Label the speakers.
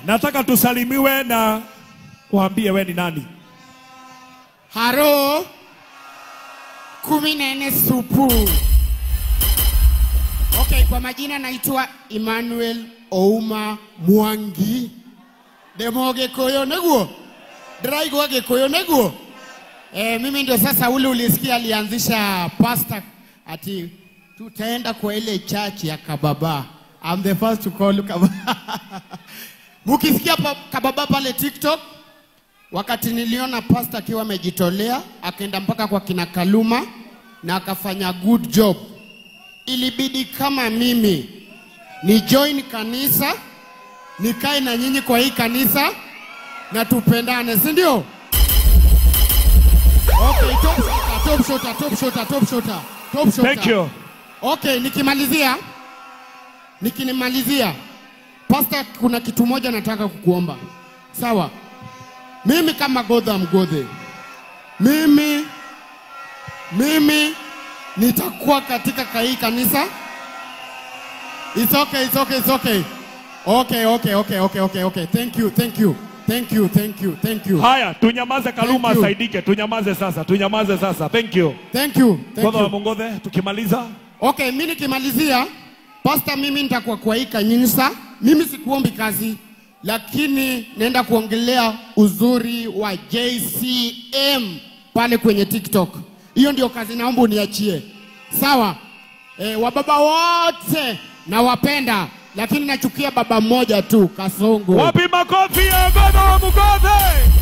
Speaker 1: nataka tusalimiwe na waambie wewe ni nani.
Speaker 2: Haro 14 supu. Okay, kwa majina naitwa Emmanuel Ouma Mwangi. Demoge koyo neguo. Draigo wage koyo neguo. Mimi ndio sasa ule ulisikia alianzisha pastor ati tutaenda kwa ile church ya Kababa. I'm the first to call Kababa. Mukisikia Kababa pale TikTok, wakati niliona pastor akiwa amejitolea, akaenda mpaka kwa kina Kaluma na akafanya good job. Ilibidi kama mimi ni join kanisa, nikae na nyinyi kwa hii kanisa na tupendane, si ndio? Okay, top shota.
Speaker 1: Thank you.
Speaker 2: Okay, nikimalizia. Pastor, kuna kitu moja nataka kukuomba. Sawa? Mimi kama Godha Mgodhe. Mimi nitakuwa katika hii kanisa. It's okay. Okay. Thank you.
Speaker 1: Haya, tunyamaze Kaluma asaidike. Tunyamaze sasa. Thank you. Godha Mgodhe, tukimaliza.
Speaker 2: Okay, mimi nikimalizia, pastor, mimi nitakuwa kwa hii kanisa. Mimi sikuombi kazi, lakini naenda kuongelea uzuri wa JCM pale kwenye TikTok. Hiyo ndio kazi naomba uniachie. Sawa? Wababa wote nawapenda, lakini nachukia baba mmoja tu, Kasongo.
Speaker 1: Wapi makofi ya Godha Mgodhe?